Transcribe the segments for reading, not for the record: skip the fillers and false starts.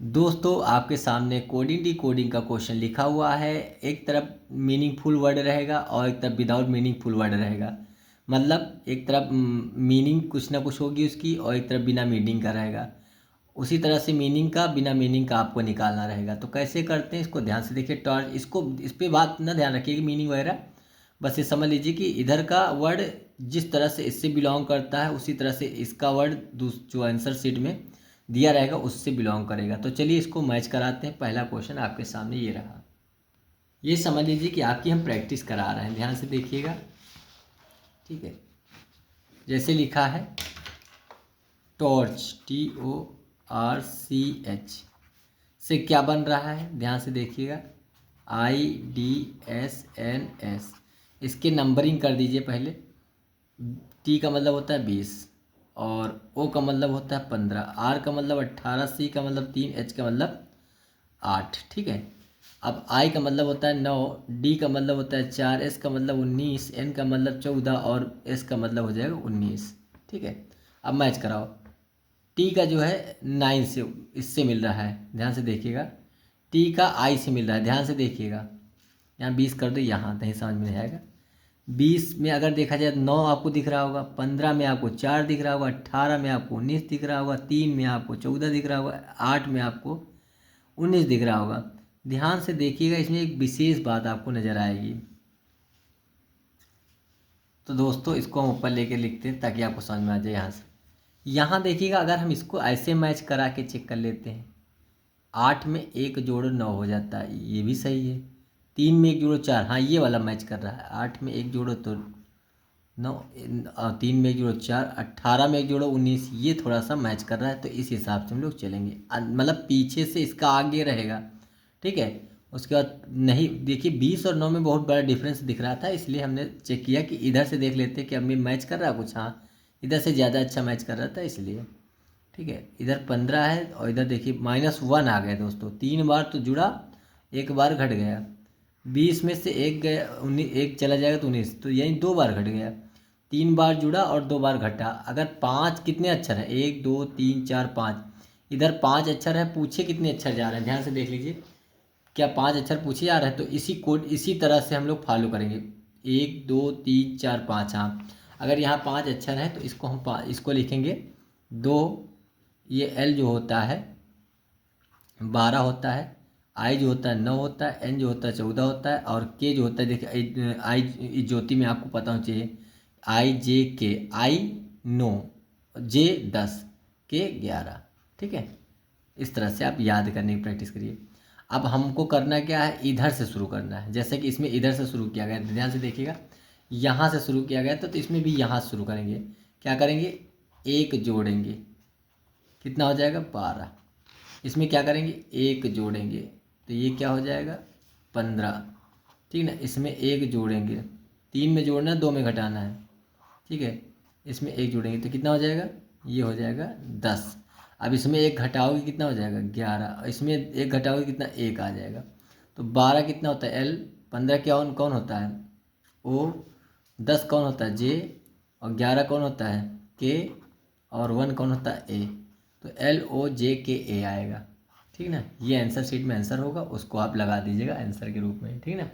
दोस्तों आपके सामने कोडिंग डी कोडिंग का क्वेश्चन लिखा हुआ है। एक तरफ मीनिंगफुल वर्ड रहेगा और एक तरफ विदाउट मीनिंगफुल वर्ड रहेगा। मतलब एक तरफ मीनिंग कुछ ना कुछ होगी उसकी और एक तरफ बिना मीनिंग का रहेगा। उसी तरह से मीनिंग का बिना मीनिंग का आपको निकालना रहेगा। तो कैसे करते हैं इसको ध्यान से देखिए। टॉर्च इसको इस पे बात ना ध्यान रखिए कि मीनिंग वगैरह, बस ये समझ लीजिए कि इधर का वर्ड जिस तरह से इससे बिलोंग करता है उसी तरह से इसका वर्ड जो आंसर शीट में दिया रहेगा उससे बिलोंग करेगा। तो चलिए इसको मैच कराते हैं। पहला क्वेश्चन आपके सामने ये रहा। ये समझ लीजिए कि आपकी हम प्रैक्टिस करा रहे हैं, ध्यान से देखिएगा। ठीक है, जैसे लिखा है टॉर्च, TORCH से क्या बन रहा है, ध्यान से देखिएगा। IDSNS। इसके नंबरिंग कर दीजिए पहले। T का मतलब होता है 20 और O का मतलब होता है 15, R का मतलब 18, C का मतलब 3, H का मतलब 8। ठीक है, अब I का मतलब होता है 9, D का मतलब होता है 4, S का मतलब 19, N का मतलब 14 और S का मतलब हो जाएगा 19। ठीक है, अब मैच कराओ। टी का जो है 9 से इससे मिल रहा है, ध्यान से देखिएगा। टी का आई से मिल रहा है, ध्यान से देखिएगा। यहाँ 20 कर दो, यहाँ नहीं समझ में नहीं आएगा। 20 में अगर देखा जाए तो 9 आपको दिख रहा होगा, 15 में आपको 4 दिख रहा होगा, 18 में आपको 19 दिख रहा होगा, 3 में आपको 14 दिख रहा होगा, 8 में आपको 19 दिख रहा होगा। ध्यान से देखिएगा, इसमें एक विशेष बात आपको नज़र आएगी। तो दोस्तों इसको हम ऊपर लेके लिखते हैं ताकि आपको समझ में आ जाए। यहाँ देखिएगा, अगर हम इसको ऐसे मैच करा के चेक कर लेते हैं, 8 में 1 जोड़ो 9 हो जाता है, ये भी सही है। 3 में 1 जोड़ो 4, हाँ ये वाला मैच कर रहा है। 8 में 1 जोड़ो तो 9, 3 में 1 जोड़ो 4, 18 में 1 जोड़ो 19, ये थोड़ा सा मैच कर रहा है। तो इस हिसाब से हम लोग चलेंगे, मतलब पीछे से इसका आगे रहेगा। ठीक है, उसके बाद नहीं देखिए 20 और 9 में बहुत बड़ा डिफरेंस दिख रहा था, इसलिए हमने चेक किया कि इधर से देख लेते कि अब मैं मैच कर रहा कुछ। हाँ, इधर से ज़्यादा अच्छा मैच कर रहा था इसलिए। ठीक है, इधर 15 है और इधर देखिए -1 आ गया दोस्तों। 3 बार तो जुड़ा, 1 बार घट गया। 20 में से 1 गया, 19 1 चला जाएगा तो 19, तो यही 2 बार घट गया। 3 बार जुड़ा और 2 बार घटा। अगर 5 कितने अक्षर है, 1 2 3 4 5, इधर 5 अक्षर है, पूछे कितने अक्षर जा रहे हैं, ध्यान से देख लीजिए। क्या 5 अक्षर पूछे जा रहे हैं, तो इसी कोड इसी तरह से हम लोग फॉलो करेंगे। 1 2 3 4 5। हाँ, अगर यहाँ 5 अक्षर है तो इसको हम इसको लिखेंगे 2। ये एल जो होता है 12 होता है, आई जो होता है 9 होता है, एन जो होता है 14 होता है और के जो होता है देखिए आई ज्योति में आपको पता होना चाहिए। IJK, आई 9, जे 10, के 11। ठीक है, इस तरह से आप याद करने की प्रैक्टिस करिए। अब हमको करना क्या है, इधर से शुरू करना है। जैसे कि इसमें इधर से शुरू किया गया, ध्यान से देखिएगा। यहाँ से शुरू किया गया तो इसमें भी यहाँ से शुरू करेंगे। क्या करेंगे, 1 जोड़ेंगे, कितना हो जाएगा 12। इसमें क्या करेंगे, 1 जोड़ेंगे तो ये क्या हो जाएगा 15। ठीक ना, इसमें 1 जोड़ेंगे, 3 में जोड़ना है, 2 में घटाना है। ठीक है, इसमें 1 जोड़ेंगे तो कितना हो जाएगा, ये हो जाएगा 10। अब इसमें 1 घटाओगे कितना हो जाएगा 11, इसमें 1 घटाओगे कितना 1 आ जाएगा। तो 12 कितना होता है L, 15 क्या कौन होता है O, 10 कौन होता है J और 11 कौन होता है K और 1 कौन होता है A। तो LOJKA आएगा। ठीक ना, ये आंसर शीट में आंसर होगा, उसको आप लगा दीजिएगा आंसर के रूप में। ठीक ना,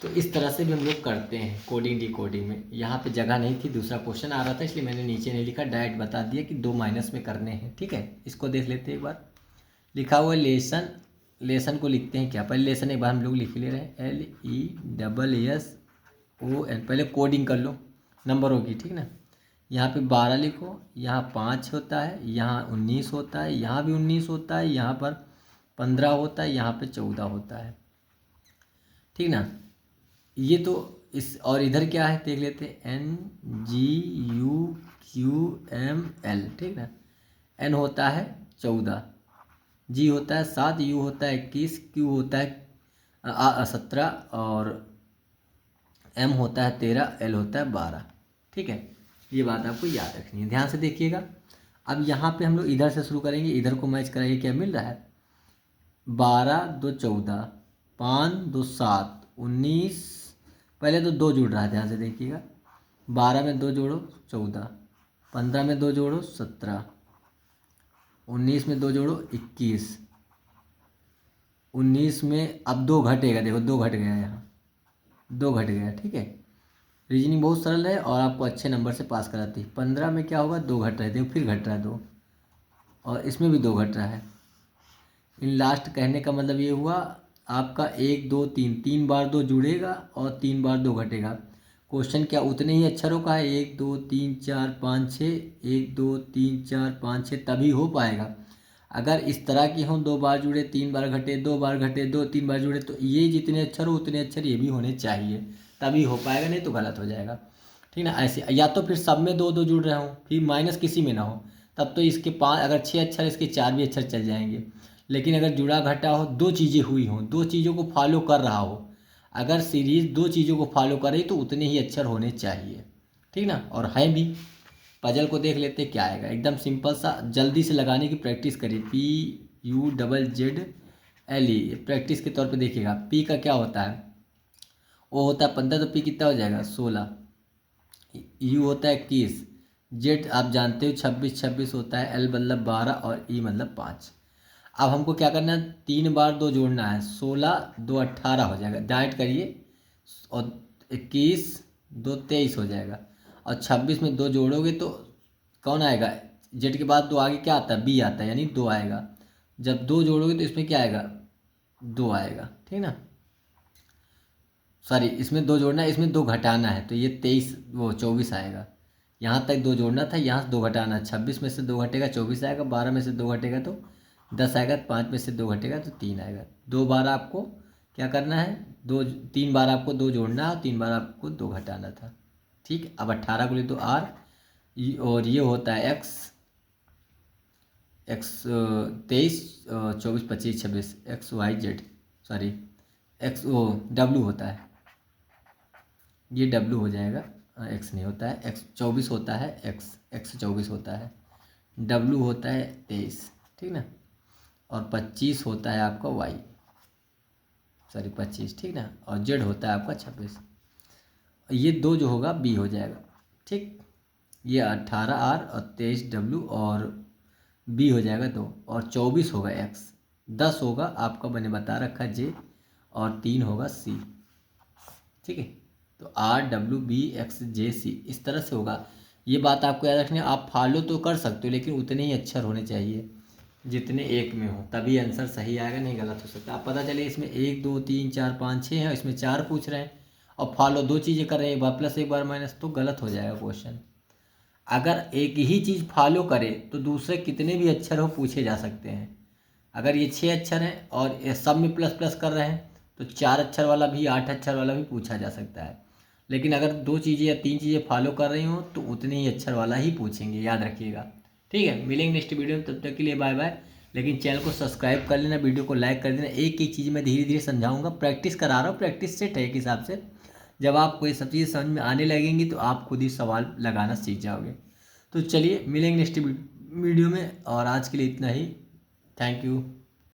तो इस तरह से भी हम लोग करते हैं कोडिंग डी कोडिंग में। यहाँ पे जगह नहीं थी, दूसरा क्वेश्चन आ रहा था इसलिए मैंने नीचे नहीं लिखा, डायरेक्ट बता दिया कि 2 माइनस में करने हैं। ठीक है, इसको देख लेते हैं एक बार। लिखा हुआ लेसन, लेसन को लिखते हैं क्या, पहले लेसन एक बार हम लोग लिख ले रहे हैं, LESSON। पहले कोडिंग कर लो नंबरों की। ठीक ना, यहाँ पे 12 लिखो, यहाँ 5 होता है, यहाँ 19 होता है, यहाँ भी 19 होता है, यहाँ पर 15 होता है, यहाँ पे 14 होता है। ठीक ना, ये तो इस और इधर क्या है देख लेते हैं, NGUQML। ठीक ना, N होता है 14, G होता है 7, U होता है 21, Q होता है 17 और M होता है 13, L होता है 12। ठीक है, ये बात आपको याद रखनी है, ध्यान से देखिएगा। अब यहाँ पे हम लोग इधर से शुरू करेंगे, इधर को मैच कराइए, क्या मिल रहा है 12 2 14, 5 2 7, 19। पहले तो 2 जुड़ रहा है, ध्यान से देखिएगा। 12 में 2 जोड़ो 14, 15 में 2 जोड़ो 17, 19 में 2 जोड़ो 21, 19 में अब 2 घटेगा, देखो 2 घट गया, यहाँ 2 घट गया, ठीक है। रीजनिंग बहुत सरल है और आपको अच्छे नंबर से पास कराती है। 15 में क्या होगा, 2 घट रहे थे, फिर घट रहा है 2, और इसमें भी 2 घट रहा है। इन लास्ट कहने का मतलब ये हुआ आपका 1 2 3, 3 बार 2 जुड़ेगा और 3 बार 2 घटेगा। क्वेश्चन क्या उतने ही अक्षरों का है, 1 2 3 4 5 6, 1 2 3 4 5 6, तभी हो पाएगा। अगर इस तरह की हों 2 बार जुड़े 3 बार घटे, 2 बार घटे 2 3 बार जुड़े, तो ये जितने अक्षर हो उतने अक्षर ये भी होने चाहिए, तभी हो पाएगा, नहीं तो गलत हो जाएगा, ठीक ना। ऐसे या तो फिर सब में 2 2 जुड़ रहे हों, फिर माइनस किसी में ना हो, तब तो इसके 5, अगर 6 अक्षर इसके 4 भी अक्षर चल जाएंगे। लेकिन अगर जुड़ा घटा हो, 2 चीज़ें हुई हों, 2 चीज़ों को फॉलो कर रहा हो, अगर सीरीज 2 चीज़ों को फॉलो करे तो उतने ही अक्षर होने चाहिए, ठीक ना। और है भी। पजल को देख लेते क्या आएगा, एकदम सिंपल सा, जल्दी से लगाने की प्रैक्टिस करिए। PUZZLE प्रैक्टिस के तौर पे देखिएगा। पी का क्या होता है, ओ होता है 15, तो पी कितना हो जाएगा 16, यू होता है 21, जेड आप जानते हो 26 26 होता है, एल मतलब 12 और ई मतलब 5। अब हमको क्या करना है, 3 बार 2 जोड़ना है, 16 2 18 हो जाएगा, डाइट करिए, और 21 2 23 हो जाएगा, और 26 में 2 जोड़ोगे तो कौन आएगा, जेड के बाद 2 आगे क्या आता है, बी आता है, यानी 2 आएगा। जब 2 जोड़ोगे तो इसमें क्या आएगा, 2 आएगा, ठीक ना। सॉरी, इसमें 2 जोड़ना है, इसमें 2 घटाना है, तो ये 23 वो 24 आएगा। यहाँ तक 2 जोड़ना था, यहाँ से 2 घटाना है, 26 में से 2 घटेगा 24 आएगा, 12 में से 2 घटेगा तो 10 आएगा, 5 में से 2 घटेगा तो 3 आएगा। 2 बार आपको क्या करना है, 3 बार आपको 2 जोड़ना है और 3 बार आपको 2 घटाना था, ठीक। अब 18 को ले तो आर, और ये होता है एक्स, 23 24 25 26, XYZ, सॉरी एक्स ओ डब्लू होता है, ये डब्लू हो जाएगा, एक्स नहीं होता है, एक्स 24 होता है, एक्स 24 होता है, डब्लू होता है 23, ठीक ना। और 25 होता है आपका वाई, सॉरी 25, ठीक ना। और जेड होता है आपका 26, ये 2 जो होगा बी हो जाएगा, ठीक। ये 18 आर और 23 डब्लू, और बी हो जाएगा 2, और 24 होगा एक्स, 10 होगा आपका मैंने बता रखा जे, और 3 होगा सी, ठीक है। तो RWBXJC इस तरह से होगा। ये बात आपको याद रखनी है, आप फॉलो तो कर सकते हो लेकिन उतने ही अक्षर होने चाहिए जितने एक में हो, तभी आंसर सही आएगा, नहीं गलत हो सकता। आप पता चले इसमें 1 2 3 4 5 6 है, इसमें 4 पूछ रहे हैं और फॉलो 2 चीज़ें कर रहे हैं, एक बार प्लस एक बार माइनस, तो गलत हो जाएगा क्वेश्चन। अगर एक ही चीज़ फॉलो करे तो दूसरे कितने भी अक्षर हो पूछे जा सकते हैं। अगर ये 6 अक्षर हैं और ये सब में प्लस प्लस कर रहे हैं तो 4 अक्षर वाला भी 8 अक्षर वाला भी पूछा जा सकता है। लेकिन अगर 2 चीज़ें या 3 चीज़ें फॉलो कर रही हो तो उतने ही अक्षर वाला ही पूछेंगे, याद रखिएगा, ठीक है। मिलेंगे नेक्स्ट वीडियो में, तब तक के लिए बाय बाय। लेकिन चैनल को सब्सक्राइब कर लेना, वीडियो को लाइक कर देना। एक एक चीज़ मैं धीरे धीरे समझाऊंगा, प्रैक्टिस करा रहा हूँ, प्रैक्टिस सेट है एक हिसाब से। जब आपको ये सब चीज़ें समझ में आने लगेंगी तो आप खुद ही सवाल लगाना सीख जाओगे। तो चलिए मिलेंगे नेक्स्ट वीडियो में, और आज के लिए इतना ही। Thank you.